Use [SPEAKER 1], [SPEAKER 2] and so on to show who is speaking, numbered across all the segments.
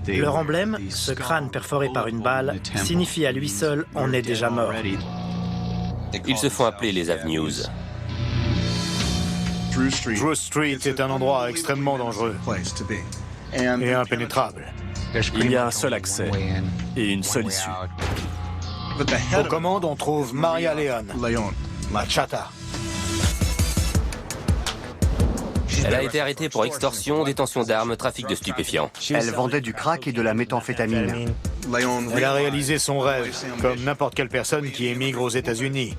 [SPEAKER 1] Leur emblème, ce crâne perforé par une balle, signifie à lui seul « on est déjà mort ».
[SPEAKER 2] Ils se font appeler les Avenues.
[SPEAKER 3] Drew Street est un endroit extrêmement dangereux et impénétrable.
[SPEAKER 4] Il y a un seul accès et une seule issue.
[SPEAKER 3] Aux commandes, on trouve Maria León, la Chata.
[SPEAKER 2] Elle a été arrêtée pour extorsion, détention d'armes, trafic de stupéfiants.
[SPEAKER 5] Elle vendait du crack et de la méthamphétamine.
[SPEAKER 3] Elle a réalisé son rêve, comme n'importe quelle personne qui émigre aux États-Unis.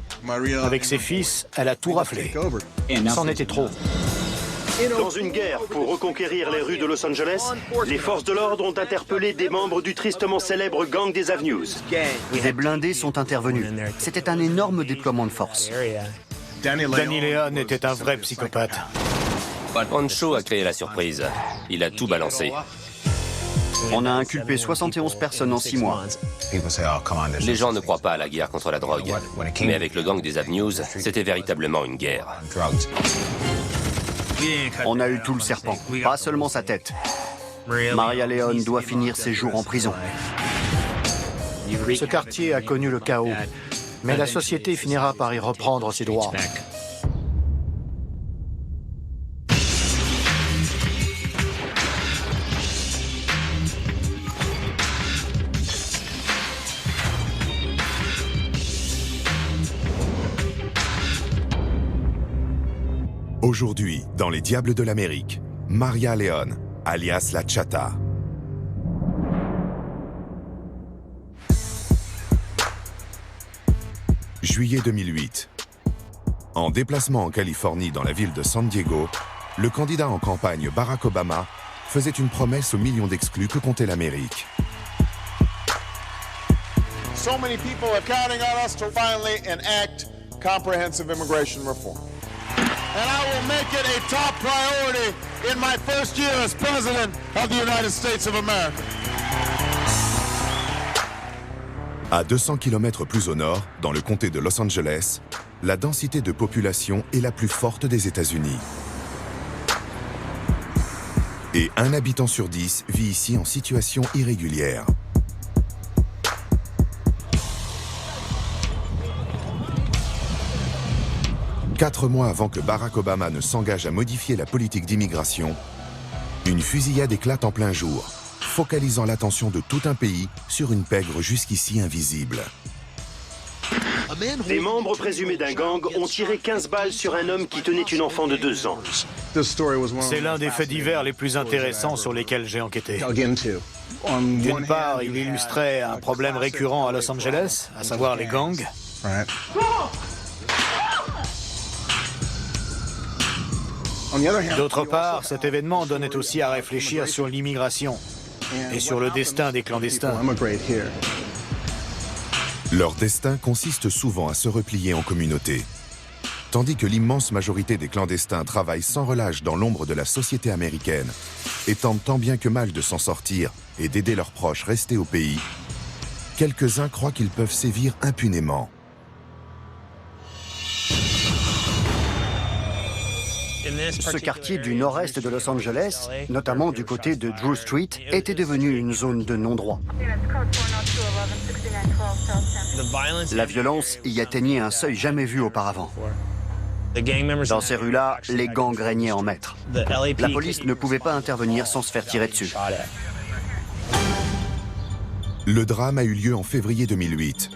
[SPEAKER 3] Avec ses fils, elle a tout raflé. C'en était trop.
[SPEAKER 6] Dans une guerre pour reconquérir les rues de Los Angeles, les forces de l'ordre ont interpellé des membres du tristement célèbre gang des Avenues.
[SPEAKER 5] Des blindés sont intervenus. C'était un énorme déploiement de force.
[SPEAKER 3] Danny León était un vrai psychopathe.
[SPEAKER 2] Pancho a créé la surprise. Il a tout balancé.
[SPEAKER 5] On a inculpé 71 personnes en 6 mois.
[SPEAKER 2] Les gens ne croient pas à la guerre contre la drogue. Mais avec le gang des Avenues, c'était véritablement une guerre.
[SPEAKER 5] On a eu tout le serpent, pas seulement sa tête. Maria León doit finir ses jours en prison.
[SPEAKER 3] Ce quartier a connu le chaos, mais la société finira par y reprendre ses droits.
[SPEAKER 7] Aujourd'hui, dans Les Diables de l'Amérique, Maria León, alias la Chata. Juillet 2008. En déplacement en Californie dans la ville de San Diego, le candidat en campagne Barack Obama faisait une promesse aux millions d'exclus que comptait l'Amérique.
[SPEAKER 8] So many people are counting on us to finally enact comprehensive immigration reform. And I will make it a top priority in my first year as President of the United States of America.
[SPEAKER 7] À 200 km plus au nord, dans le comté de Los Angeles, la densité de population est la plus forte des États-Unis. Et 1 habitant sur 10 vit ici en situation irrégulière. Quatre mois avant que Barack Obama ne s'engage à modifier la politique d'immigration, une fusillade éclate en plein jour, focalisant l'attention de tout un pays sur une pègre jusqu'ici invisible.
[SPEAKER 6] Des membres présumés d'un gang ont tiré 15 balles sur un homme qui tenait une enfant de 2 ans.
[SPEAKER 3] C'est l'un des faits divers les plus intéressants sur lesquels j'ai enquêté. D'une part, il illustrait un problème récurrent à Los Angeles, à savoir les gangs. D'autre part, cet événement donnait aussi à réfléchir sur l'immigration et sur le destin des clandestins.
[SPEAKER 7] Leur destin consiste souvent à se replier en communauté. Tandis que l'immense majorité des clandestins travaillent sans relâche dans l'ombre de la société américaine et tentent tant bien que mal de s'en sortir et d'aider leurs proches restés au pays, quelques-uns croient qu'ils peuvent sévir impunément.
[SPEAKER 5] Ce quartier du nord-est de Los Angeles, notamment du côté de Drew Street, était devenu une zone de non-droit. La violence y atteignait un seuil jamais vu auparavant. Dans ces rues-là, les gangs régnaient en maître. La police ne pouvait pas intervenir sans se faire tirer dessus.
[SPEAKER 7] Le drame a eu lieu en février 2008.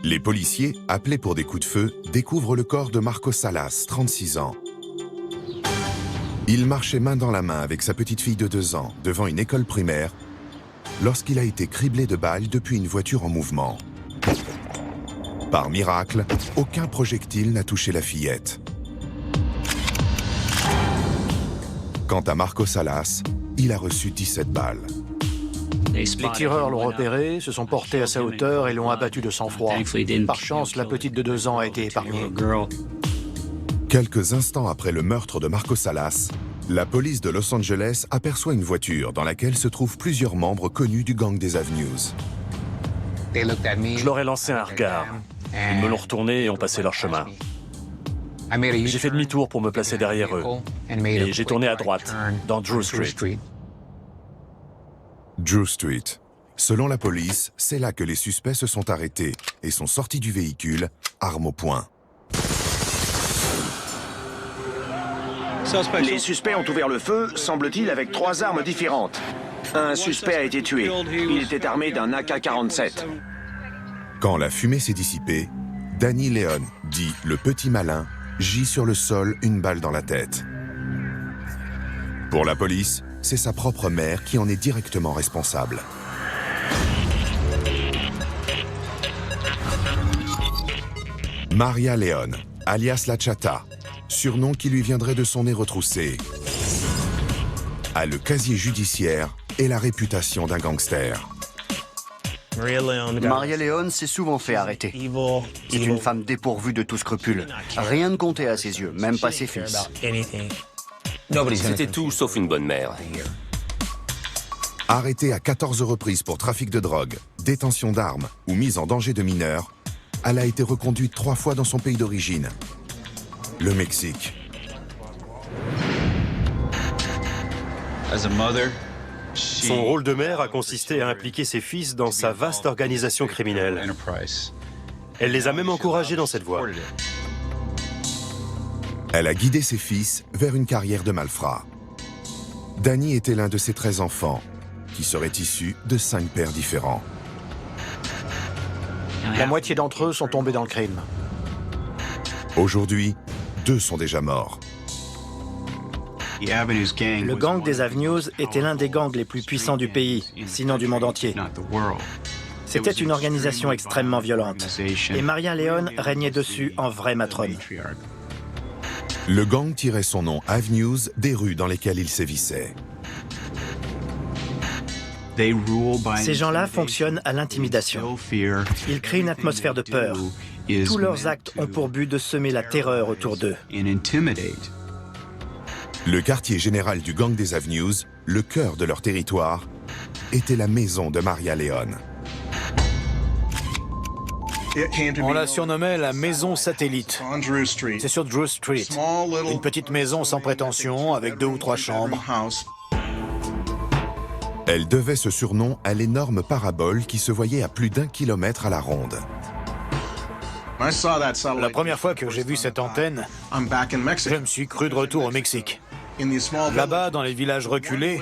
[SPEAKER 7] Les policiers, appelés pour des coups de feu, découvrent le corps de Marco Salas, 36 ans. Il marchait main dans la main avec sa petite fille de 2 ans devant une école primaire lorsqu'il a été criblé de balles depuis une voiture en mouvement. Par miracle, aucun projectile n'a touché la fillette. Quant à Marco Salas, il a reçu 17 balles.
[SPEAKER 3] Les tireurs l'ont repéré, se sont portés à sa hauteur et l'ont abattu de sang-froid. Par chance, la petite de 2 ans a été épargnée.
[SPEAKER 7] Quelques instants après le meurtre de Marco Salas, la police de Los Angeles aperçoit une voiture dans laquelle se trouvent plusieurs membres connus du gang des Avenues.
[SPEAKER 4] Je leur ai lancé un regard. Ils me l'ont retourné et ont passé leur chemin. J'ai fait demi-tour pour me placer derrière eux. Et j'ai tourné à droite, dans Drew Street.
[SPEAKER 7] Drew Street. Selon la police, c'est là que les suspects se sont arrêtés et sont sortis du véhicule, armes au poing.
[SPEAKER 9] Les suspects ont ouvert le feu, semble-t-il, avec 3 armes différentes. Un suspect a été tué. Il était armé d'un AK-47.
[SPEAKER 7] Quand la fumée s'est dissipée, Danny Leon, dit le petit malin, gît sur le sol, une balle dans la tête. Pour la police, c'est sa propre mère qui en est directement responsable. Maria Leon, alias La Chata, surnom qui lui viendrait de son nez retroussé, a le casier judiciaire et la réputation d'un gangster.
[SPEAKER 5] Maria Leon s'est souvent fait arrêter. C'est une femme dépourvue de tout scrupule. Rien ne comptait à ses yeux, même pas ses fils.
[SPEAKER 2] C'était tout sauf une bonne mère.
[SPEAKER 7] Arrêtée à 14 reprises pour trafic de drogue, détention d'armes ou mise en danger de mineurs, elle a été reconduite 3 fois dans son pays d'origine, le Mexique.
[SPEAKER 10] Son rôle de mère a consisté à impliquer ses fils dans sa vaste organisation criminelle. Elle les a même encouragés dans cette voie.
[SPEAKER 7] Elle a guidé ses fils vers une carrière de malfrats. Danny était l'un de ses 13 enfants, qui seraient issus de 5 pères différents.
[SPEAKER 3] La moitié d'entre eux sont tombés dans le crime.
[SPEAKER 7] Aujourd'hui, 2 sont déjà morts.
[SPEAKER 1] Le gang des Avenues était l'un des gangs les plus puissants du pays, sinon du monde entier. C'était une organisation extrêmement violente. Et Maria Leon régnait dessus en vraie matrone.
[SPEAKER 7] Le gang tirait son nom Avenues des rues dans lesquelles il sévissait.
[SPEAKER 1] Ces gens-là fonctionnent à l'intimidation. Ils créent une atmosphère de peur. Tous leurs actes ont pour but de semer la terreur autour d'eux.
[SPEAKER 7] Le quartier général du gang des Avenues, le cœur de leur territoire, était la maison de Maria Leon.
[SPEAKER 3] On la surnommait la maison satellite. C'est sur Drew Street. Une petite maison sans prétention, avec 2 ou 3 chambres.
[SPEAKER 7] Elle devait ce surnom à l'énorme parabole qui se voyait à plus d'1 kilomètre à la ronde.
[SPEAKER 3] La première fois que j'ai vu cette antenne, je me suis cru de retour au Mexique. Là-bas, dans les villages reculés,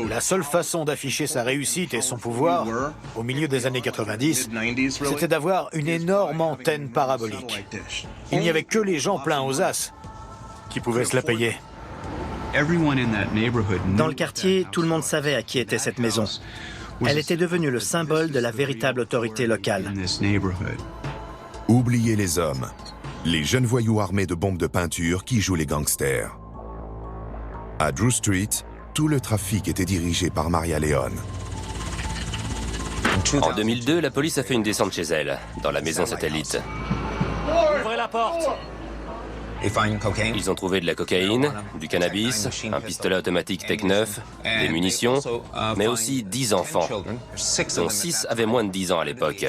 [SPEAKER 3] la seule façon d'afficher sa réussite et son pouvoir, au milieu des années 90, c'était d'avoir une énorme antenne parabolique. Il n'y avait que les gens pleins aux as qui pouvaient se la payer.
[SPEAKER 1] Dans le quartier, tout le monde savait à qui était cette maison. Elle était devenue le symbole de la véritable autorité locale.
[SPEAKER 7] Oubliez les hommes, les jeunes voyous armés de bombes de peinture qui jouent les gangsters. À Drew Street, tout le trafic était dirigé par Maria Leon.
[SPEAKER 2] En 2002, la police a fait une descente chez elle, dans la maison satellite.
[SPEAKER 4] Ouvrez la porte!
[SPEAKER 2] Ils ont trouvé de la cocaïne, du cannabis, un pistolet automatique Tech 9, des munitions, mais aussi 10 enfants, dont 6 avaient moins de 10 ans à l'époque,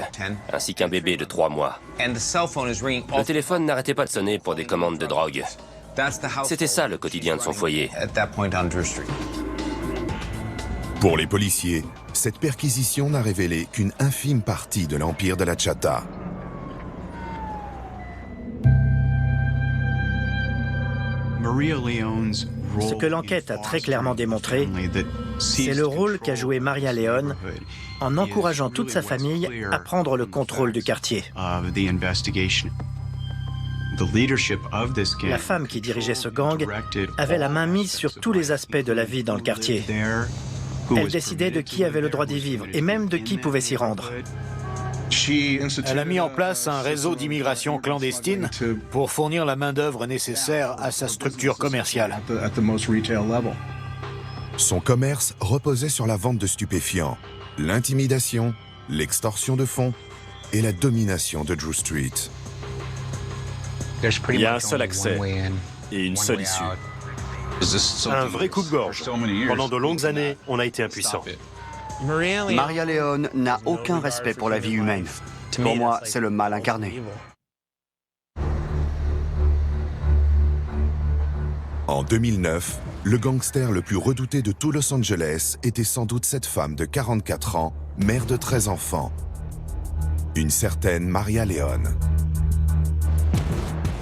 [SPEAKER 2] ainsi qu'un bébé de 3 mois. Le téléphone n'arrêtait pas de sonner pour des commandes de drogue. C'était ça le quotidien de son foyer.
[SPEAKER 7] Pour les policiers, cette perquisition n'a révélé qu'une infime partie de l'empire de la Chata.
[SPEAKER 1] Ce que l'enquête a très clairement démontré, c'est le rôle qu'a joué Maria Leon en encourageant toute sa famille à prendre le contrôle du quartier. La femme qui dirigeait ce gang avait la main mise sur tous les aspects de la vie dans le quartier. Elle décidait de qui avait le droit d'y vivre et même de qui pouvait s'y rendre.
[SPEAKER 3] Elle a mis en place un réseau d'immigration clandestine pour fournir la main-d'œuvre nécessaire à sa structure commerciale.
[SPEAKER 7] Son commerce reposait sur la vente de stupéfiants, l'intimidation, l'extorsion de fonds et la domination de Drew Street.
[SPEAKER 4] Il y a un seul accès et une seule issue.
[SPEAKER 10] Un vrai coupe-gorge. Pendant de longues années, on a été impuissants.
[SPEAKER 5] Maria Leon n'a aucun respect pour la vie humaine. Pour moi, c'est le mal incarné.
[SPEAKER 7] En 2009, Le gangster le plus redouté de tout Los Angeles était sans doute cette femme de 44 ans, mère de 13 enfants. Une certaine Maria Leone.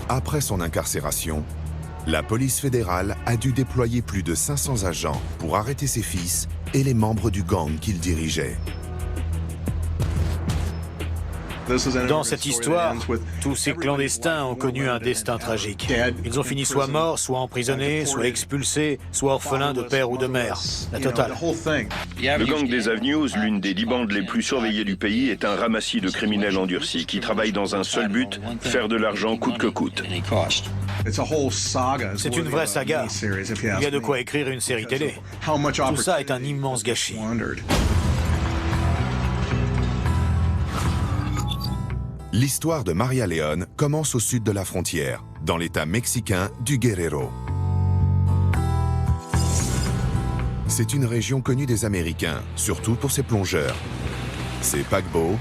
[SPEAKER 7] Après son incarcération, la police fédérale a dû déployer plus de 500 agents pour arrêter ses fils et les membres du gang qu'il dirigeait.
[SPEAKER 3] Dans cette histoire, tous ces clandestins ont connu un destin tragique. Ils ont fini soit morts, soit emprisonnés, soit expulsés, soit orphelins de père ou de mère. La totale.
[SPEAKER 6] Le gang des Avenues, l'une des 10 bandes les plus surveillées du pays, est un ramassis de criminels endurcis qui travaillent dans un seul but, faire de l'argent coûte que coûte.
[SPEAKER 3] C'est une vraie saga. Il y a de quoi écrire une série télé. Tout ça est un immense gâchis.
[SPEAKER 7] L'histoire de Maria Leone commence au sud de la frontière, dans l'état mexicain du Guerrero. C'est une région connue des Américains, surtout pour ses plongeurs, ses paquebots,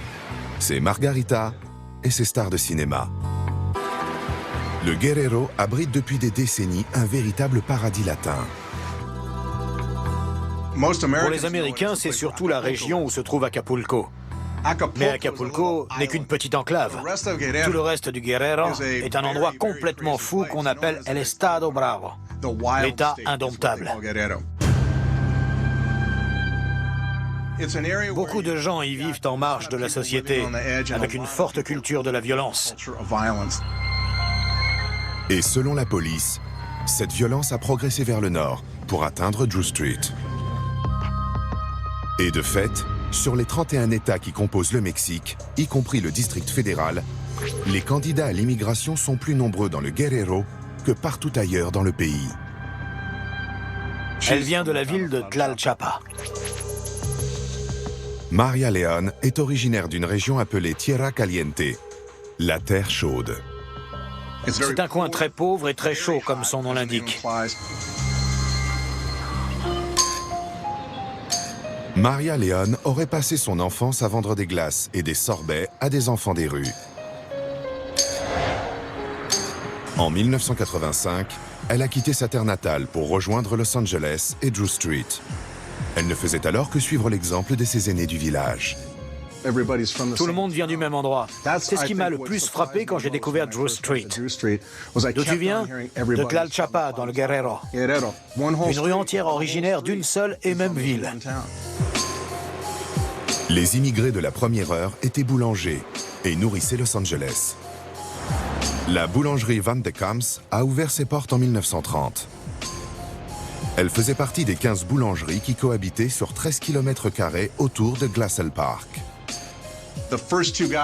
[SPEAKER 7] ses margaritas et ses stars de cinéma. Le Guerrero abrite depuis des décennies un véritable paradis latin.
[SPEAKER 3] Pour les Américains, c'est surtout la région où se trouve Acapulco. Mais Acapulco n'est qu'une petite enclave. Tout le reste du Guerrero est un endroit complètement fou qu'on appelle El Estado Bravo, l'État indomptable. Beaucoup de gens y vivent en marge de la société, avec une forte culture de la violence.
[SPEAKER 7] Et selon la police, cette violence a progressé vers le nord pour atteindre Drew Street. Et de fait, sur les 31 États qui composent le Mexique, y compris le district fédéral, les candidats à l'immigration sont plus nombreux dans le Guerrero que partout ailleurs dans le pays.
[SPEAKER 3] Elle vient de la ville de Tlalchapa.
[SPEAKER 7] Maria Leone est originaire d'une région appelée Tierra Caliente, la terre chaude.
[SPEAKER 3] C'est un coin très pauvre et très chaud, comme son nom l'indique.
[SPEAKER 7] Maria Leone aurait passé son enfance à vendre des glaces et des sorbets à des enfants des rues. En 1985, elle a quitté sa terre natale pour rejoindre Los Angeles et Drew Street. Elle ne faisait alors que suivre l'exemple de ses aînés du village.
[SPEAKER 3] Tout le monde vient du même endroit. C'est ce qui m'a le plus frappé quand j'ai découvert Drew Street. D'où tu viens? De Tlalchapa, dans le Guerrero. Une rue entière originaire d'une seule et même ville.
[SPEAKER 7] Les immigrés de la première heure étaient boulangers et nourrissaient Los Angeles. La boulangerie Van de Kamps a ouvert ses portes en 1930. Elle faisait partie des 15 boulangeries qui cohabitaient sur 13 km² autour de Glassell Park.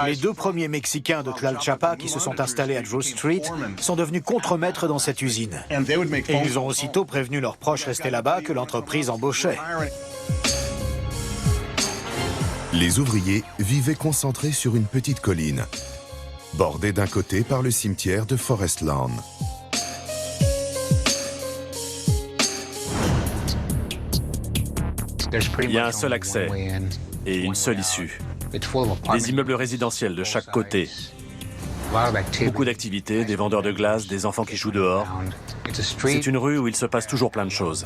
[SPEAKER 3] Les deux premiers Mexicains de Tlalchapa qui se sont installés à Drew Street sont devenus contremaîtres dans cette usine. Et ils ont aussitôt prévenu leurs proches restés là-bas que l'entreprise embauchait.
[SPEAKER 7] Les ouvriers vivaient concentrés sur une petite colline, bordée d'un côté par le cimetière de Forest Lawn.
[SPEAKER 4] Il y a un seul accès et une seule issue. Des immeubles résidentiels de chaque côté. Beaucoup d'activités, des vendeurs de glace, des enfants qui jouent dehors. C'est une rue où il se passe toujours plein de choses.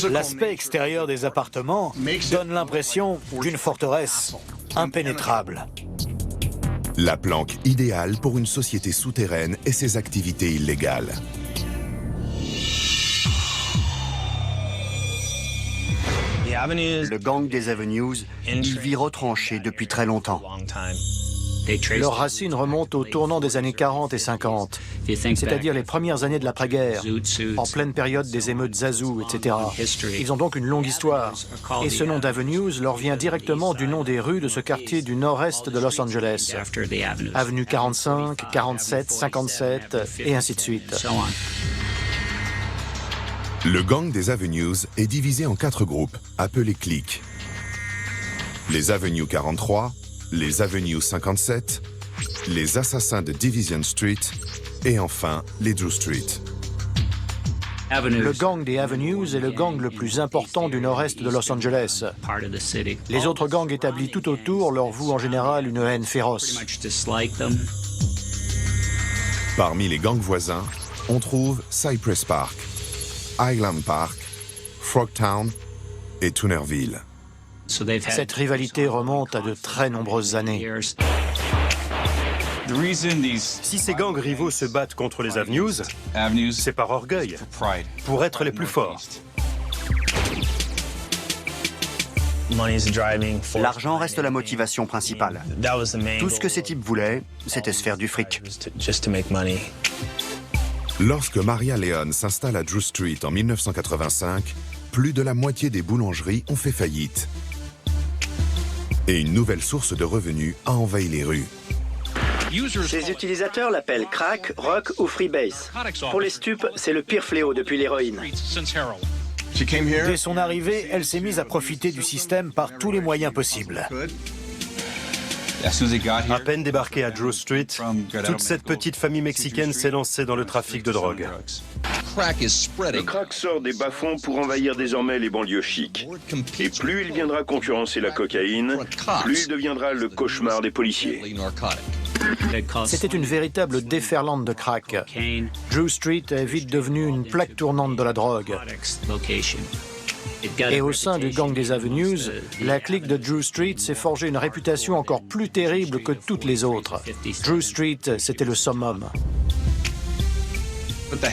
[SPEAKER 3] L'aspect extérieur des appartements donne l'impression d'une forteresse impénétrable.
[SPEAKER 7] La planque idéale pour une société souterraine et ses activités illégales.
[SPEAKER 5] Le gang des Avenues y vit retranché depuis très longtemps.
[SPEAKER 1] Leurs racines remontent au tournant des années 40 et 50, c'est-à-dire les premières années de l'après-guerre, en pleine période des émeutes Zazu, etc. Ils ont donc une longue histoire. Et ce nom d'Avenues leur vient directement du nom des rues de ce quartier du nord-est de Los Angeles. Avenue 45, 47, 57, et ainsi de suite.
[SPEAKER 7] Le gang des Avenues est divisé en 4 groupes, appelés cliques. Les Avenues 43, les Avenues 57, les Assassins de Division Street et enfin les Drew Street.
[SPEAKER 1] Le gang des Avenues est le gang le plus important du nord-est de Los Angeles. Les autres gangs établis tout autour leur vouent en général une haine féroce.
[SPEAKER 7] Parmi les gangs voisins, on trouve Cypress Park, Highland Park, Frogtown et Toonerville.
[SPEAKER 3] Cette rivalité remonte à de très nombreuses années.
[SPEAKER 10] Si ces gangs rivaux se battent contre les Avenues, c'est par orgueil, pour être les plus forts.
[SPEAKER 5] L'argent reste la motivation principale. Tout ce que ces types voulaient, c'était se faire du fric.
[SPEAKER 7] Lorsque Maria Leone s'installe à Drew Street en 1985, plus de la moitié des boulangeries ont fait faillite. Et une nouvelle source de revenus a envahi les rues.
[SPEAKER 1] Ses utilisateurs l'appellent crack, rock ou freebase. Pour les stupes, c'est le pire fléau depuis l'héroïne.
[SPEAKER 3] Dès son arrivée, elle s'est mise à profiter du système par tous les moyens possibles.
[SPEAKER 10] À peine débarqué à Drew Street, toute cette petite famille mexicaine s'est lancée dans le trafic de drogue.
[SPEAKER 11] Le crack sort des bas-fonds pour envahir désormais les banlieues chics. Et plus il viendra concurrencer la cocaïne, plus il deviendra le cauchemar des policiers.
[SPEAKER 3] C'était une véritable déferlante de crack. Drew Street est vite devenue une plaque tournante de la drogue. Et au sein du gang des Avenues, la clique de Drew Street s'est forgée une réputation encore plus terrible que toutes les autres. Drew Street, c'était le summum.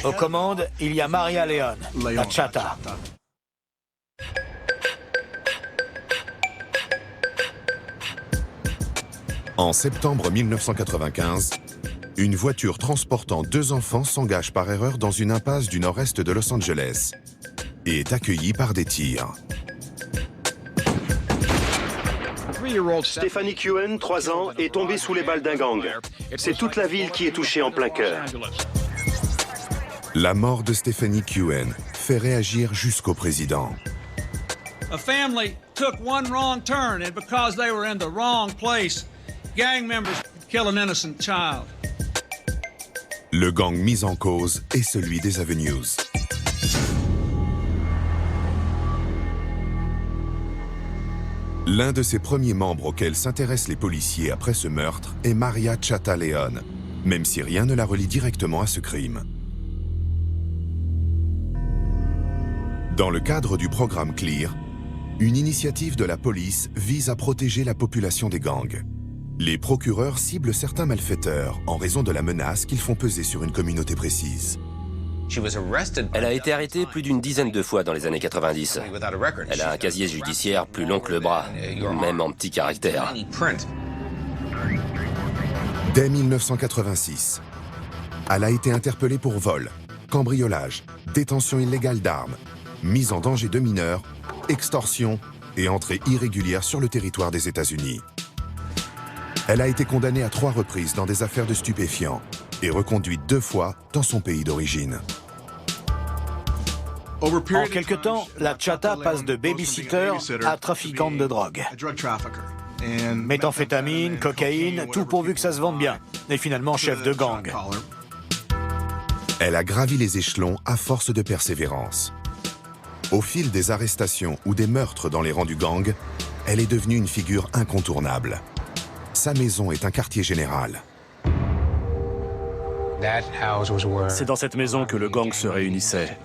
[SPEAKER 3] Aux commandes, il y a Maria Leone, la Chata.
[SPEAKER 7] En septembre 1995, une voiture transportant 2 enfants s'engage par erreur dans une impasse du nord-est de Los Angeles et est accueillie par des tirs.
[SPEAKER 6] Stephanie Cuen, 3 ans, est tombée sous les balles d'un gang. C'est toute la ville qui est touchée en plein cœur.
[SPEAKER 7] La mort de Stephanie Cuen fait réagir jusqu'au président.
[SPEAKER 12] A family took one wrong turn, and because they were in the wrong place, gang members kill an innocent child.
[SPEAKER 7] Le gang mis en cause est celui des Avenues. L'un de ses premiers membres auxquels s'intéressent les policiers après ce meurtre est Maria Chata Leone, même si rien ne la relie directement à ce crime. Dans le cadre du programme CLEAR, une initiative de la police vise à protéger la population des gangs. Les procureurs ciblent certains malfaiteurs en raison de la menace qu'ils font peser sur une communauté précise.
[SPEAKER 2] Elle a été arrêtée plus d'une dizaine de fois dans les années 90. Elle a un casier judiciaire plus long que le bras, même en petit caractère.
[SPEAKER 7] Dès 1986, elle a été interpellée pour vol, cambriolage, détention illégale d'armes, mise en danger de mineurs, extorsion et entrée irrégulière sur le territoire des États-Unis. Elle a été condamnée à 3 reprises dans des affaires de stupéfiants et reconduite 2 fois dans son pays d'origine.
[SPEAKER 3] En quelque temps, la Chata passe de babysitter à trafiquante de drogue. Méthamphétamine, cocaïne, tout pourvu que ça se vende bien. Et finalement, chef de gang.
[SPEAKER 7] Elle a gravi les échelons à force de persévérance. Au fil des arrestations ou des meurtres dans les rangs du gang, elle est devenue une figure incontournable. Sa maison est un quartier général.
[SPEAKER 4] C'est dans cette maison que le gang se réunissait.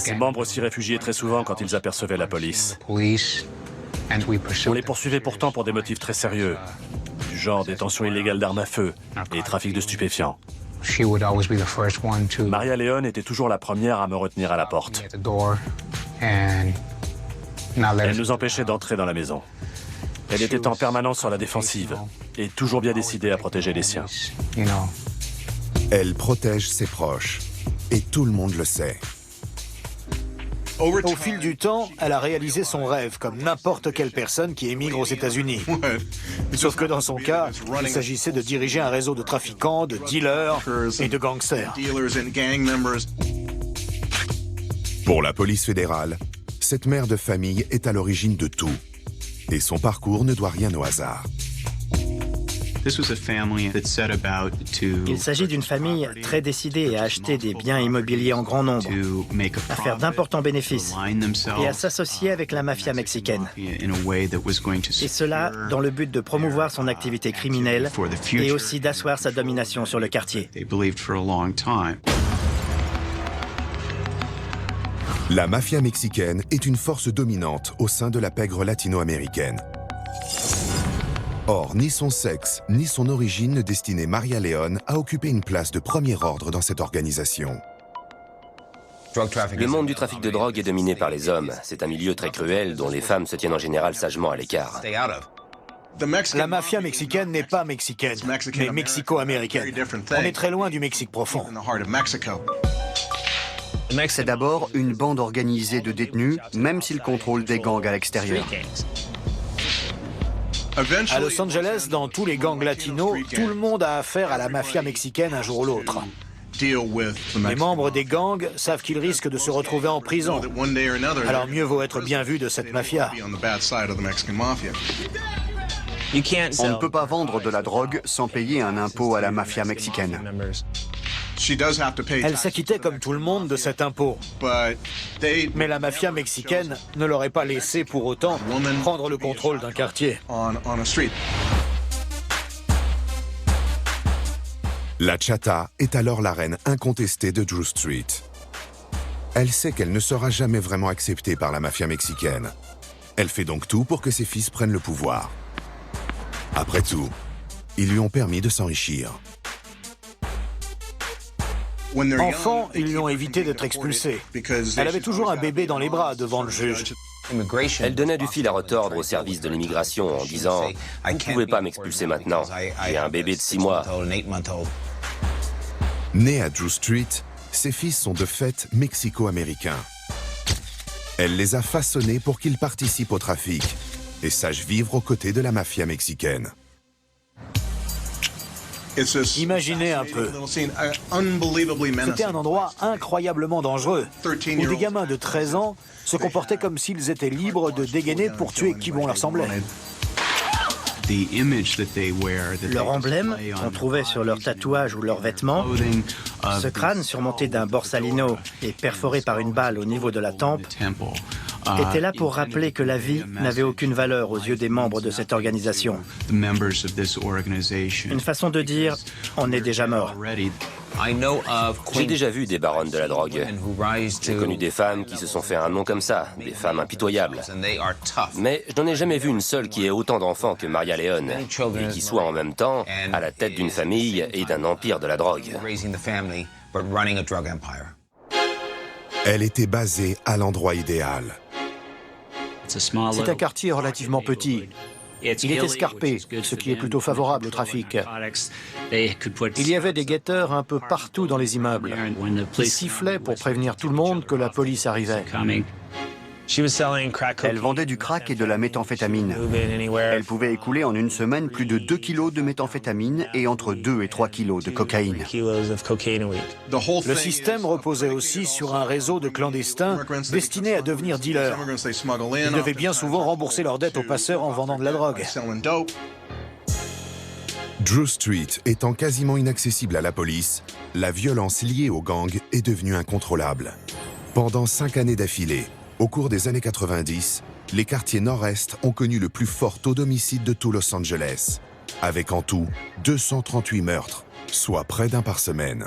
[SPEAKER 4] Ses membres s'y réfugiaient très souvent quand ils apercevaient la police. On les poursuivait pourtant pour des motifs très sérieux, du genre détention illégale d'armes à feu et trafic de stupéfiants. Maria Leone était toujours la première à me retenir à la porte. Elle nous empêchait d'entrer dans la maison. Elle était en permanence sur la défensive et toujours bien décidée à protéger les siens.
[SPEAKER 7] Elle protège ses proches, et tout le monde le sait.
[SPEAKER 3] Au fil du temps, elle a réalisé son rêve, comme n'importe quelle personne qui émigre aux États-Unis. Sauf que dans son cas, il s'agissait de diriger un réseau de trafiquants, de dealers et de gangsters.
[SPEAKER 7] Pour la police fédérale, cette mère de famille est à l'origine de tout. Et son parcours ne doit rien au hasard.
[SPEAKER 1] Il s'agit d'une famille très décidée à acheter des biens immobiliers en grand nombre, à faire d'importants bénéfices et à s'associer avec la mafia mexicaine. Et cela dans le but de promouvoir son activité criminelle et aussi d'asseoir sa domination sur le quartier.
[SPEAKER 7] La mafia mexicaine est une force dominante au sein de la pègre latino-américaine. Or, ni son sexe, ni son origine ne destinaient Maria León à occuper une place de premier ordre dans cette organisation.
[SPEAKER 2] Le monde du trafic de drogue est dominé par les hommes. C'est un milieu très cruel dont les femmes se tiennent en général sagement à l'écart.
[SPEAKER 3] La mafia mexicaine n'est pas mexicaine, mais mexico-américaine. On est très loin du Mexique profond.
[SPEAKER 5] C'est d'abord une bande organisée de détenus, même s'ils contrôlent des gangs à l'extérieur.
[SPEAKER 3] À Los Angeles, dans tous les gangs latinos, tout le monde a affaire à la mafia mexicaine un jour ou l'autre. Les membres des gangs savent qu'ils risquent de se retrouver en prison. Alors mieux vaut être bien vu de cette mafia.
[SPEAKER 5] On ne peut pas vendre de la drogue sans payer un impôt à la mafia mexicaine.
[SPEAKER 3] Elle s'acquittait comme tout le monde de cet impôt. Mais la mafia mexicaine ne l'aurait pas laissé pour autant prendre le contrôle d'un quartier.
[SPEAKER 7] La chata est alors la reine incontestée de Drew Street. Elle sait qu'elle ne sera jamais vraiment acceptée par la mafia mexicaine. Elle fait donc tout pour que ses fils prennent le pouvoir. Après tout, ils lui ont permis de s'enrichir.
[SPEAKER 3] Enfant, ils lui ont évité d'être expulsée. Elle avait toujours un bébé dans les bras devant le juge.
[SPEAKER 2] Elle donnait du fil à retordre au service de l'immigration en disant « Vous ne pouvez pas m'expulser maintenant, j'ai un bébé de 6 mois ».
[SPEAKER 7] Née à Drew Street, ses fils sont de fait mexico-américains. Elle les a façonnés pour qu'ils participent au trafic et sachent vivre aux côtés de la mafia mexicaine.
[SPEAKER 3] Imaginez un peu. C'était un endroit incroyablement dangereux, où des gamins de 13 ans se comportaient comme s'ils étaient libres de dégainer pour tuer qui bon leur semblait.
[SPEAKER 1] Leur emblème, qu'on trouvait sur leurs tatouages ou leurs vêtements, ce crâne surmonté d'un borsalino et perforé par une balle au niveau de la tempe, était là pour rappeler que la vie n'avait aucune valeur aux yeux des membres de cette organisation. Une façon de dire « on est déjà mort ».
[SPEAKER 2] J'ai déjà vu des baronnes de la drogue. J'ai connu des femmes qui se sont fait un nom comme ça, des femmes impitoyables. Mais je n'en ai jamais vu une seule qui ait autant d'enfants que Maria León, et qui soit en même temps à la tête d'une famille et d'un empire de la drogue.
[SPEAKER 7] Elle était basée à l'endroit idéal.
[SPEAKER 3] C'est un quartier relativement petit. Il est escarpé, ce qui est plutôt favorable au trafic. Il y avait des guetteurs un peu partout dans les immeubles. Ils sifflaient pour prévenir tout le monde que la police arrivait.
[SPEAKER 5] Elle vendait du crack et de la méthamphétamine. Elle pouvait écouler en une semaine plus de 2 kilos de méthamphétamine et entre 2 et 3 kilos de cocaïne.
[SPEAKER 3] Le système reposait aussi sur un réseau de clandestins destinés à devenir dealers. Ils devaient bien souvent rembourser leurs dettes aux passeurs en vendant de la drogue.
[SPEAKER 7] Drew Street étant quasiment inaccessible à la police, la violence liée aux gangs est devenue incontrôlable. Pendant 5 années d'affilée, au cours des années 90, les quartiers nord-est ont connu le plus fort taux d'homicide de tout Los Angeles, avec en tout 238 meurtres, soit près d'un par semaine.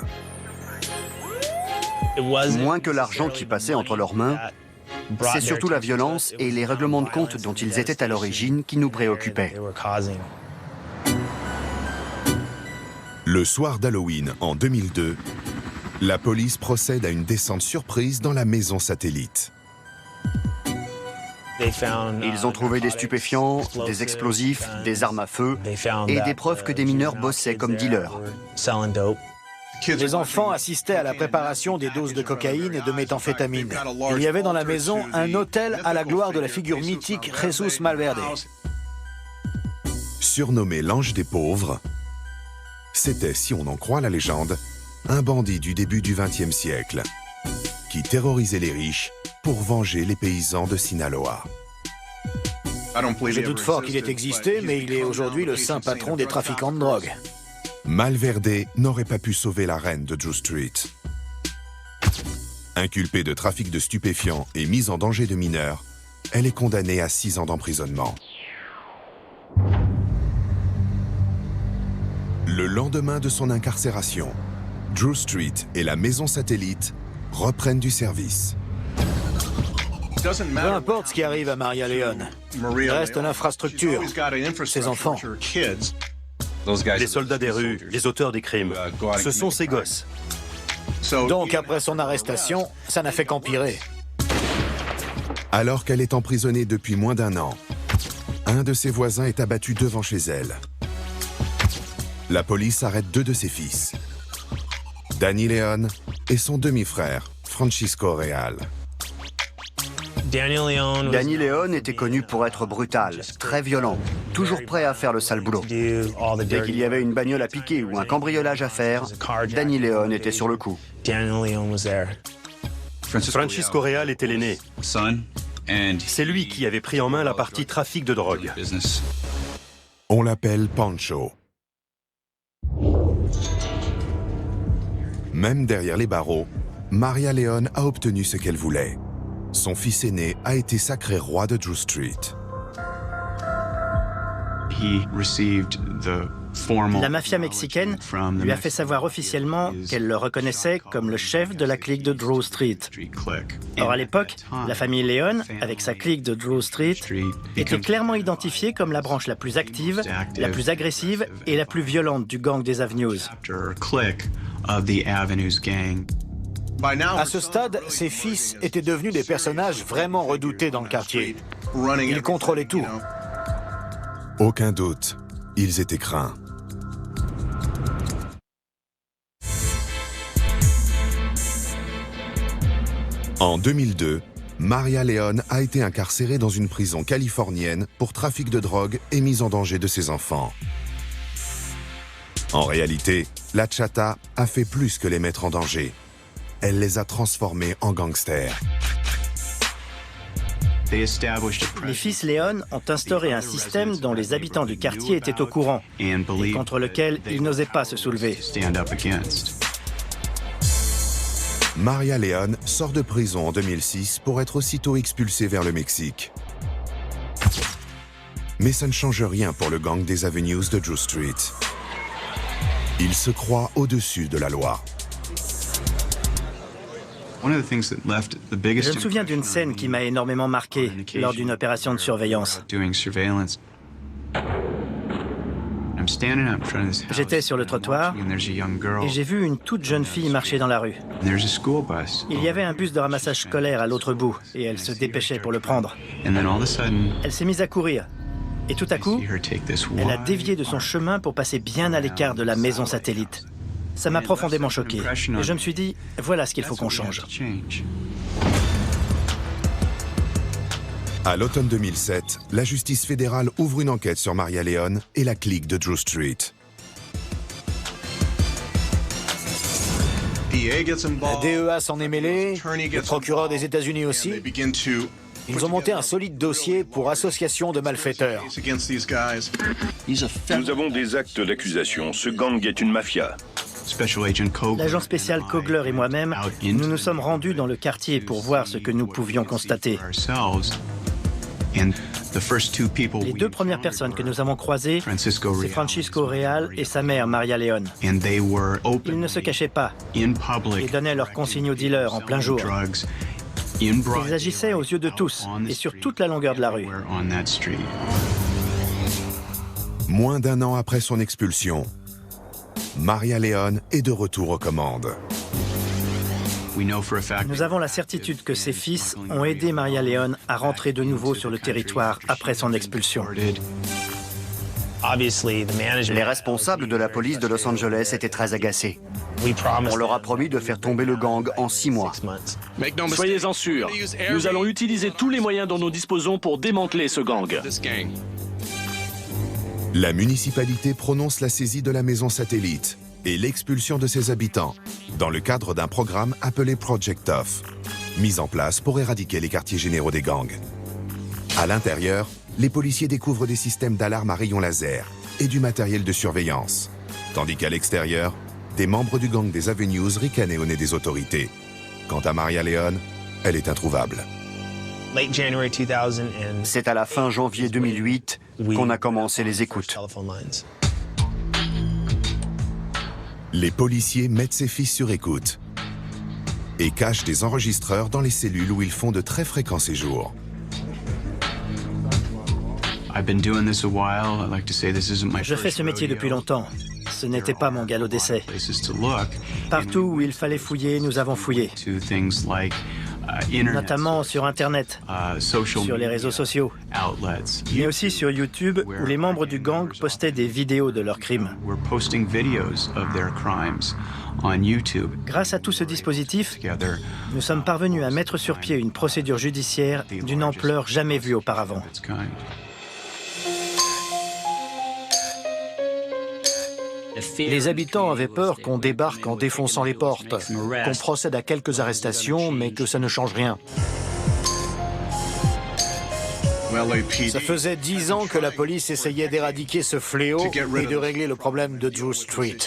[SPEAKER 5] Moins que l'argent qui passait entre leurs mains, c'est surtout la violence et les règlements de compte dont ils étaient à l'origine qui nous préoccupaient.
[SPEAKER 7] Le soir d'Halloween en 2002, la police procède à une descente surprise dans la maison satellite.
[SPEAKER 5] Ils ont trouvé des stupéfiants, des explosifs, des armes à feu et des preuves que des mineurs bossaient comme dealers.
[SPEAKER 3] Les enfants assistaient à la préparation des doses de cocaïne et de méthamphétamine. Il y avait dans la maison un autel à la gloire de la figure mythique Jesus Malverde.
[SPEAKER 7] Surnommé l'ange des pauvres, c'était, si on en croit la légende, un bandit du début du XXe siècle qui terrorisait les riches pour venger les paysans de Sinaloa.
[SPEAKER 3] Je doute fort qu'il ait existé, mais il est aujourd'hui le saint patron des trafiquants de drogue.
[SPEAKER 7] Malverde n'aurait pas pu sauver la reine de Drew Street. Inculpée de trafic de stupéfiants et mise en danger de mineurs, elle est condamnée à 6 ans d'emprisonnement. Le lendemain de son incarcération, Drew Street et la maison satellite reprennent du service.
[SPEAKER 3] Peu importe ce qui arrive à Maria Leone, il reste l'infrastructure, ses enfants.
[SPEAKER 10] Les soldats des rues, les auteurs des crimes, ce sont ces gosses.
[SPEAKER 3] Donc après son arrestation, ça n'a fait qu'empirer.
[SPEAKER 7] Alors qu'elle est emprisonnée depuis moins d'1 an, un de ses voisins est abattu devant chez elle. La police arrête 2 de ses fils, Danny Leone et son demi-frère, Francisco Real.
[SPEAKER 5] Danny Leone était connu pour être brutal, très violent, toujours prêt à faire le sale boulot. Dès qu'il y avait une bagnole à piquer ou un cambriolage à faire, Danny Leone était sur le coup.
[SPEAKER 10] Francisco Real était l'aîné. C'est lui qui avait pris en main la partie trafic de drogue.
[SPEAKER 7] On l'appelle Pancho. Même derrière les barreaux, Maria Leone a obtenu ce qu'elle voulait. Son fils aîné a été sacré roi de Drew Street.
[SPEAKER 1] La mafia mexicaine lui a fait savoir officiellement qu'elle le reconnaissait comme le chef de la clique de Drew Street. Or à l'époque, la famille Leone, avec sa clique de Drew Street, était clairement identifiée comme la branche la plus active, la plus agressive et la plus violente du gang des Avenues.
[SPEAKER 3] À ce stade, ses fils étaient devenus des personnages vraiment redoutés dans le quartier. Ils contrôlaient tout.
[SPEAKER 7] Aucun doute, ils étaient craints. En 2002, Maria Leone a été incarcérée dans une prison californienne pour trafic de drogue et mise en danger de ses enfants. En réalité, la Chata a fait plus que les mettre en danger. Elle les a transformés en gangsters.
[SPEAKER 1] Les fils Leone ont instauré un système dont les habitants du quartier étaient au courant et contre lequel ils n'osaient pas se soulever.
[SPEAKER 7] Maria Leone sort de prison en 2006 pour être aussitôt expulsée vers le Mexique. Mais ça ne change rien pour le gang des Avenues de Drew Street. Il se croit au-dessus de la loi.
[SPEAKER 1] Je me souviens d'une scène qui m'a énormément marqué lors d'une opération de surveillance. J'étais sur le trottoir et j'ai vu une toute jeune fille marcher dans la rue. Il y avait un bus de ramassage scolaire à l'autre bout et elle se dépêchait pour le prendre. Elle s'est mise à courir et tout à coup, elle a dévié de son chemin pour passer bien à l'écart de la maison satellite. Ça m'a profondément choqué et je me suis dit, voilà ce qu'il faut qu'on change.
[SPEAKER 7] À l'automne 2007, la justice fédérale ouvre une enquête sur Maria Leone et la clique de Drew Street.
[SPEAKER 3] La DEA s'en est mêlée, le procureur des États-Unis aussi. Ils ont monté un solide dossier pour association de malfaiteurs.
[SPEAKER 11] Nous avons des actes d'accusation. Ce gang est une mafia.
[SPEAKER 1] L'agent spécial Kogler et moi-même, nous nous sommes rendus dans le quartier pour voir ce que nous pouvions constater. Les 2 premières personnes que nous avons croisées, c'est Francisco Real et sa mère Maria Leone. Ils ne se cachaient pas et donnaient leurs consignes aux dealers en plein jour. Ils agissaient aux yeux de tous et sur toute la longueur de la rue.
[SPEAKER 7] Moins d'1 an après son expulsion, Maria Leone est de retour aux commandes.
[SPEAKER 1] Nous avons la certitude que ses fils ont aidé Maria Leone à rentrer de nouveau sur le territoire après son expulsion.
[SPEAKER 5] Les responsables de la police de Los Angeles étaient très agacés. On leur a promis de faire tomber le gang en 6 mois.
[SPEAKER 4] Soyez-en sûrs, nous allons utiliser tous les moyens dont nous disposons pour démanteler ce gang.
[SPEAKER 7] La municipalité prononce la saisie de la maison satellite et l'expulsion de ses habitants dans le cadre d'un programme appelé Project Tough, mis en place pour éradiquer les quartiers généraux des gangs. À l'intérieur, les policiers découvrent des systèmes d'alarme à rayons laser et du matériel de surveillance, tandis qu'à l'extérieur, des membres du gang des Avenues ricanaient au nez des autorités. Quant à Maria Leone, elle est introuvable.
[SPEAKER 5] C'est à la fin janvier 2008 qu'on a commencé les écoutes.
[SPEAKER 7] Les policiers mettent ses fils sur écoute. et cachent des enregistreurs dans les cellules où ils font de très fréquents séjours.
[SPEAKER 1] Je fais ce métier depuis longtemps. Ce n'était pas mon galop d'essai. Partout où il fallait fouiller, nous avons fouillé. Notamment sur Internet, sur les réseaux sociaux, mais aussi sur YouTube, où les membres du gang postaient des vidéos de leurs crimes. Grâce à tout ce dispositif, nous sommes parvenus à mettre sur pied une procédure judiciaire d'une ampleur jamais vue auparavant.
[SPEAKER 3] Les habitants avaient peur qu'on débarque en défonçant les portes, qu'on procède à quelques arrestations, mais que ça ne change rien. Ça faisait 10 ans que la police essayait d'éradiquer ce fléau et de régler le problème de Drew Street.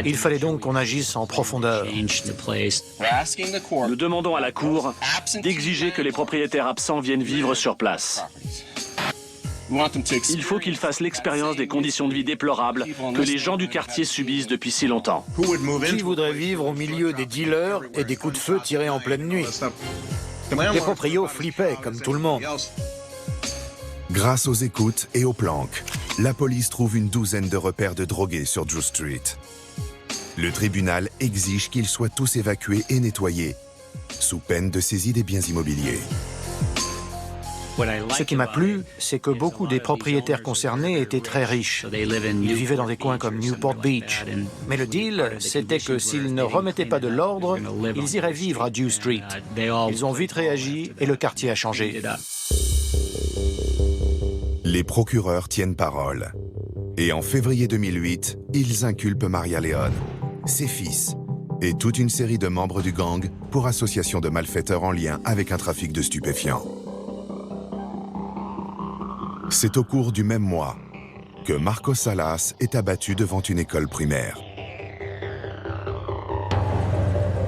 [SPEAKER 3] Il fallait donc qu'on agisse en profondeur.
[SPEAKER 4] Nous demandons à la Cour d'exiger que les propriétaires absents viennent vivre sur place. Il faut qu'ils fassent l'expérience des conditions de vie déplorables que les gens du quartier subissent depuis si longtemps.
[SPEAKER 3] Qui voudrait vivre au milieu des dealers et des coups de feu tirés en pleine nuit? Les proprios flippaient, comme tout le monde.
[SPEAKER 7] Grâce aux écoutes et aux planques, la police trouve une douzaine de repères de drogués sur Drew Street. Le tribunal exige qu'ils soient tous évacués et nettoyés, sous peine de saisie des biens immobiliers.
[SPEAKER 3] Ce qui m'a plu, c'est que beaucoup des propriétaires concernés étaient très riches. Ils vivaient dans des coins comme Newport Beach. Mais le deal, c'était que s'ils ne remettaient pas de l'ordre, ils iraient vivre à Drew Street. Ils ont vite réagi et le quartier a changé.
[SPEAKER 7] Les procureurs tiennent parole. Et en février 2008, ils inculpent Maria Leone, ses fils et toute une série de membres du gang pour association de malfaiteurs en lien avec un trafic de stupéfiants. C'est au cours du même mois que Marco Salas est abattu devant une école primaire.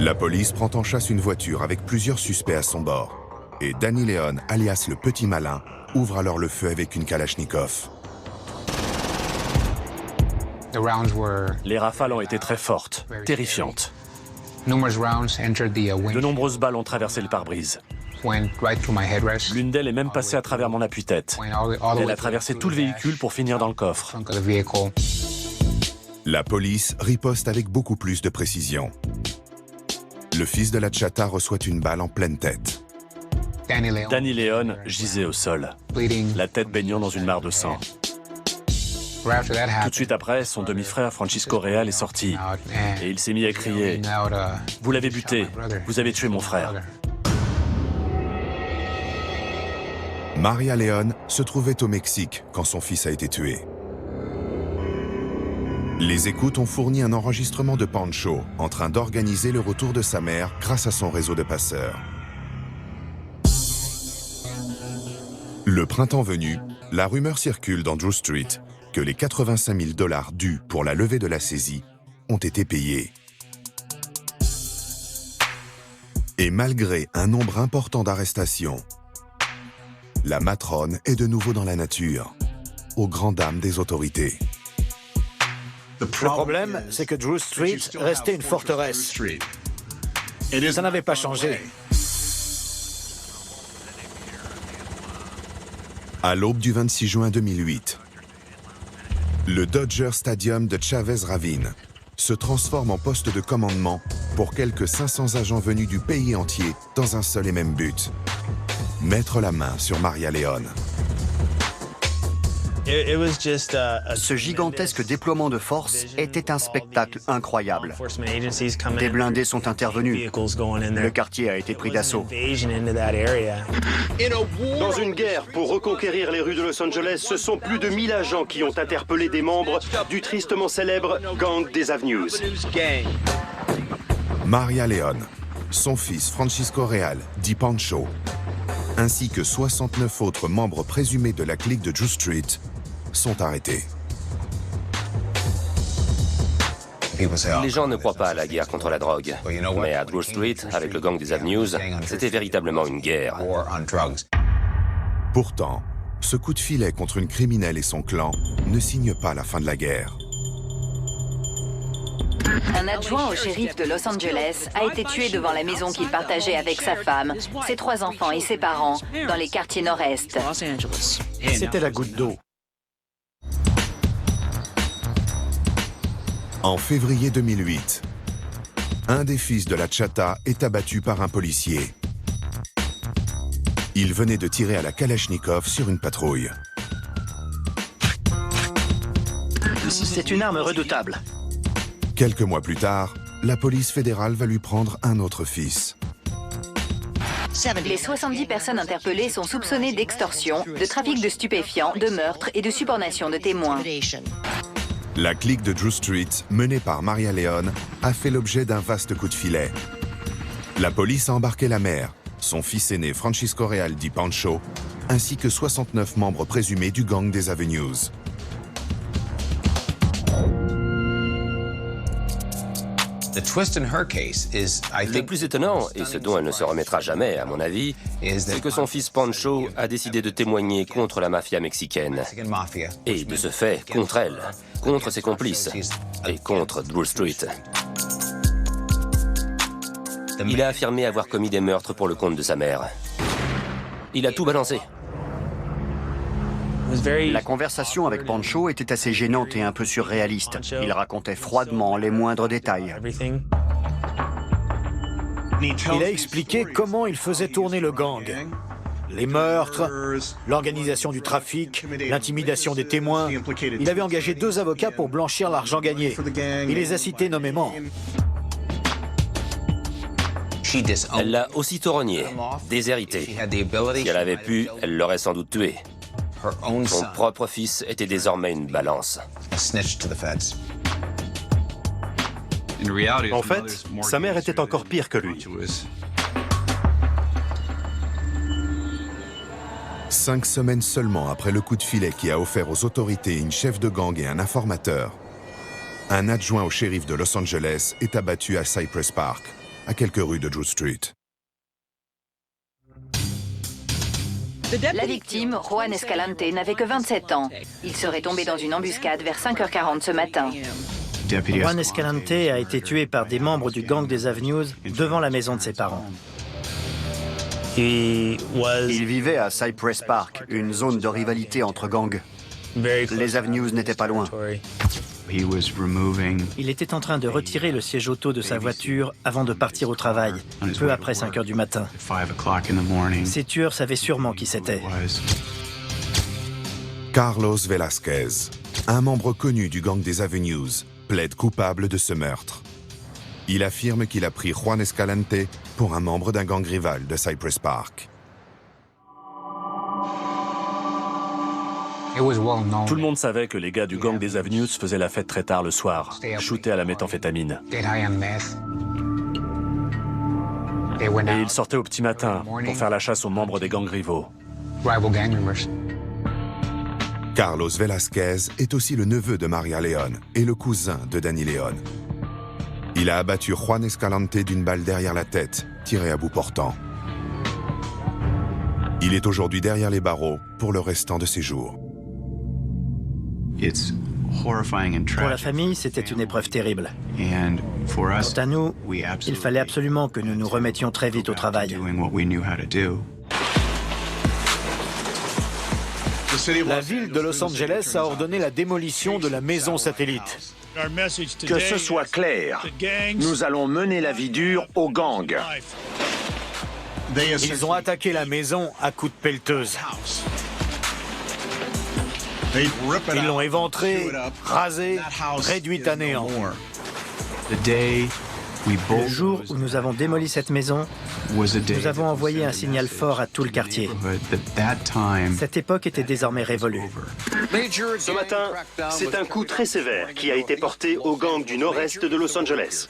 [SPEAKER 7] La police prend en chasse une voiture avec plusieurs suspects à son bord. Et Danny Leone, alias le Petit Malin, ouvre alors le feu avec une Kalachnikov.
[SPEAKER 4] Les rafales ont été très fortes, terrifiantes. De nombreuses balles ont traversé le pare-brise. L'une d'elles est même passée à travers mon appuie-tête. Elle a traversé tout le véhicule pour finir dans le coffre.
[SPEAKER 7] La police riposte avec beaucoup plus de précision. Le fils de la Chata reçoit une balle en pleine tête.
[SPEAKER 4] Danny Leone gisait au sol, la tête baignant dans une mare de sang. Tout de suite après, son demi-frère Francisco Real est sorti et il s'est mis à crier « Vous l'avez buté, vous avez tué mon frère ».
[SPEAKER 7] Maria Leone se trouvait au Mexique quand son fils a été tué. Les écoutes ont fourni un enregistrement de Pancho en train d'organiser le retour de sa mère grâce à son réseau de passeurs. Le printemps venu, la rumeur circule dans Drew Street que les 85 000 $ dus pour la levée de la saisie ont été payés. Et malgré un nombre important d'arrestations, la matrone est de nouveau dans la nature, aux grandes dames des autorités.
[SPEAKER 3] Le problème, c'est que Drew Street restait une forteresse. Ça n'avait pas changé.
[SPEAKER 7] À l'aube du 26 juin 2008, le Dodger Stadium de Chavez Ravine se transforme en poste de commandement pour quelques 500 agents venus du pays entier dans un seul et même but: mettre la main sur Maria Leone.
[SPEAKER 5] Ce gigantesque déploiement de force était un spectacle incroyable. Des blindés sont intervenus. Le quartier a été pris d'assaut.
[SPEAKER 6] Dans une guerre pour reconquérir les rues de Los Angeles, ce sont plus de 1000 agents qui ont interpellé des membres du tristement célèbre Gang des Avenues.
[SPEAKER 7] Maria Leone, son fils Francisco Real, dit Pancho, ainsi que 69 autres membres présumés de la clique de Drew Street sont arrêtés.
[SPEAKER 2] Les gens ne croient pas à la guerre contre la drogue. Mais à Drew Street, avec le gang des Avenues, c'était véritablement une guerre.
[SPEAKER 7] Pourtant, ce coup de filet contre une criminelle et son clan ne signe pas la fin de la guerre.
[SPEAKER 13] Un adjoint au shérif de Los Angeles a été tué devant la maison qu'il partageait avec sa femme, ses 3 enfants et ses parents dans les quartiers nord-est.
[SPEAKER 3] C'était la goutte d'eau.
[SPEAKER 7] En février 2008, un des fils de la Chata est abattu par un policier. Il venait de tirer à la Kalachnikov sur une patrouille.
[SPEAKER 1] C'est une arme redoutable.
[SPEAKER 7] Quelques mois plus tard, la police fédérale va lui prendre un autre fils.
[SPEAKER 13] Les 70 personnes interpellées sont soupçonnées d'extorsion, de trafic de stupéfiants, de meurtre et de subornation de témoins.
[SPEAKER 7] La clique de Drew Street, menée par Maria Leone, a fait l'objet d'un vaste coup de filet. La police a embarqué la mère, son fils aîné Francisco Real dit Pancho, ainsi que 69 membres présumés du gang des Avenues.
[SPEAKER 2] Le plus étonnant, et ce dont elle ne se remettra jamais, à mon avis, c'est que son fils Pancho a décidé de témoigner contre la mafia mexicaine. Et de ce fait, contre elle, contre ses complices, et contre Drew Street. Il a affirmé avoir commis des meurtres pour le compte de sa mère. Il a tout balancé.
[SPEAKER 5] La conversation avec Pancho était assez gênante et un peu surréaliste. Il racontait froidement les moindres détails.
[SPEAKER 3] Il a expliqué comment il faisait tourner le gang. Les meurtres, l'organisation du trafic, l'intimidation des témoins. Il avait engagé 2 avocats pour blanchir l'argent gagné. Il les a cités nommément.
[SPEAKER 2] Elle l'a aussitôt renié, déshérité. Si elle avait pu, elle l'aurait sans doute tué. Son propre fils était désormais une balance.
[SPEAKER 10] En fait, sa mère était encore pire que lui.
[SPEAKER 7] 5 semaines seulement après le coup de filet qui a offert aux autorités une chef de gang et un informateur, un adjoint au shérif de Los Angeles est abattu à Cypress Park, à quelques rues de Drew Street.
[SPEAKER 13] La victime, Juan Escalante, n'avait que 27 ans. Il serait tombé dans une embuscade vers 5h40 ce matin.
[SPEAKER 1] Juan Escalante a été tué par des membres du gang des Avenues devant la maison de ses parents.
[SPEAKER 5] Il vivait à Cypress Park, une zone de rivalité entre gangs. Les Avenues n'étaient pas loin.
[SPEAKER 1] Il était en train de retirer le siège auto de sa voiture avant de partir au travail, peu après 5 heures du matin. Ses tueurs savaient sûrement qui c'était.
[SPEAKER 7] Carlos Velasquez, un membre connu du gang des Avenues, plaide coupable de ce meurtre. Il affirme qu'il a pris Juan Escalante pour un membre d'un gang rival de Cypress Park.
[SPEAKER 4] Tout le monde savait que les gars du gang des Avenues faisaient la fête très tard le soir, shootés à la méthamphétamine. Et ils sortaient au petit matin pour faire la chasse aux membres des gangs rivaux.
[SPEAKER 7] Carlos Velasquez est aussi le neveu de Maria Leone et le cousin de Danny Leone. Il a abattu Juan Escalante d'une balle derrière la tête, tirée à bout portant. Il est aujourd'hui derrière les barreaux pour le restant de ses jours.
[SPEAKER 1] Pour la famille, c'était une épreuve terrible. Quant à nous, il fallait absolument que nous nous remettions très vite au travail.
[SPEAKER 3] La ville de Los Angeles a ordonné la démolition de la maison satellite.
[SPEAKER 9] Que ce soit clair, nous allons mener la vie dure aux gangs.
[SPEAKER 3] Ils ont attaqué la maison à coups de pelleteuse. Ils l'ont éventrée, rasée, réduite à néant.
[SPEAKER 1] Le jour où nous avons démoli cette maison, nous avons envoyé un signal fort à tout le quartier. Cette époque était désormais révolue.
[SPEAKER 6] Ce matin, c'est un coup très sévère qui a été porté aux gangs du nord-est de Los Angeles.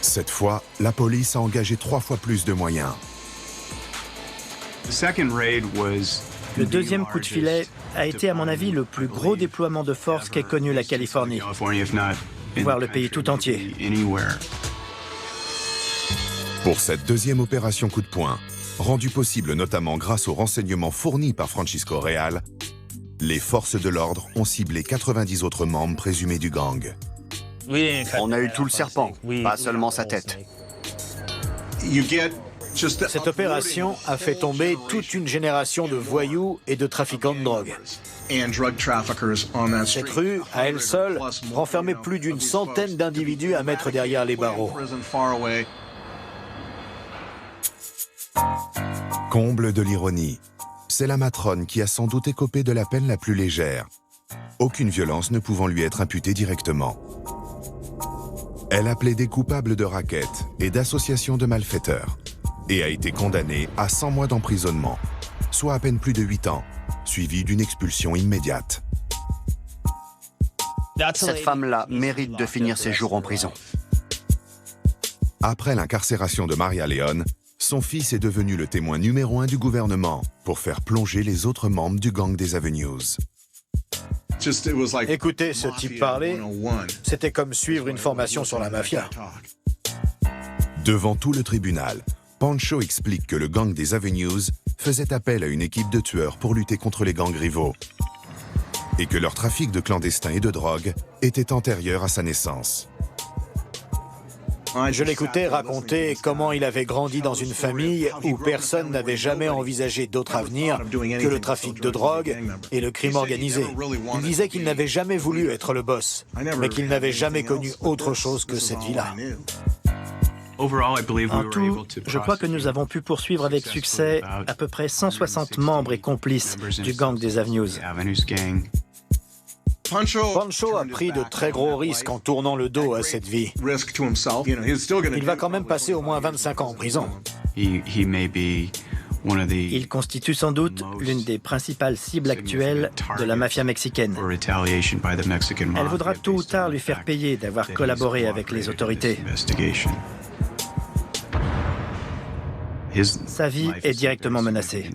[SPEAKER 7] Cette fois, la police a engagé 3 fois plus de moyens.
[SPEAKER 1] Le deuxième coup de filet a été, à mon avis, le plus gros déploiement de force qu'ait connu la Californie, voire le pays tout entier.
[SPEAKER 7] Pour cette deuxième opération coup de poing, rendue possible notamment grâce aux renseignements fournis par Francisco Real, les forces de l'ordre ont ciblé 90 autres membres présumés du gang.
[SPEAKER 5] On a eu tout le serpent, pas seulement sa tête.
[SPEAKER 3] Cette opération a fait tomber toute une génération de voyous et de trafiquants de drogue. Cette rue, à elle seule, renfermait plus d'une centaine d'individus à mettre derrière les barreaux.
[SPEAKER 7] Comble de l'ironie, c'est la matrone qui a sans doute écopé de la peine la plus légère, aucune violence ne pouvant lui être imputée directement. Elle a plaidé coupable de racket et d'association de malfaiteurs et a été condamnée à 100 mois d'emprisonnement, soit à peine plus de 8 ans, suivi d'une expulsion immédiate.
[SPEAKER 5] Cette femme-là mérite de finir ses jours en prison.
[SPEAKER 7] Après l'incarcération de Maria Leone, son fils est devenu le témoin numéro 1 du gouvernement pour faire plonger les autres membres du gang des Avenues.
[SPEAKER 3] Écoutez ce type parler, c'était comme suivre une formation sur la mafia.
[SPEAKER 7] Devant tout le tribunal, Pancho explique que le gang des Avenues faisait appel à une équipe de tueurs pour lutter contre les gangs rivaux et que leur trafic de clandestins et de drogue était antérieur à sa naissance.
[SPEAKER 3] Je l'écoutais raconter comment il avait grandi dans une famille où personne n'avait jamais envisagé d'autre avenir que le trafic de drogue et le crime organisé. Il disait qu'il n'avait jamais voulu être le boss, mais qu'il n'avait jamais connu autre chose que cette vie-là.
[SPEAKER 1] En tout, je crois que nous avons pu poursuivre avec succès à peu près 160 membres et complices du gang des Avenues.
[SPEAKER 3] Pancho a pris de très gros risques en tournant le dos à cette vie. Il va quand même passer au moins 25 ans en prison.
[SPEAKER 1] Il constitue sans doute l'une des principales cibles actuelles de la mafia mexicaine. Elle voudra tôt ou tard lui faire payer d'avoir collaboré avec les autorités. Sa vie est directement menacée.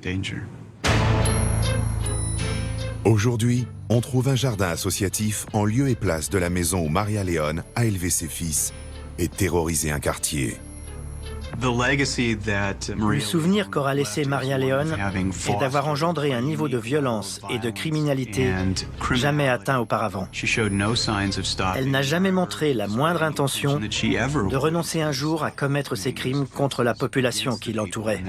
[SPEAKER 7] Aujourd'hui, on trouve un jardin associatif en lieu et place de la maison où Maria Leone a élevé ses fils et terrorisé un quartier.
[SPEAKER 1] Le souvenir qu'aura laissé Maria Leone est d'avoir engendré un niveau de violence et de criminalité jamais atteint auparavant. Elle n'a jamais montré la moindre intention de renoncer un jour à commettre ces crimes contre la population qui l'entourait.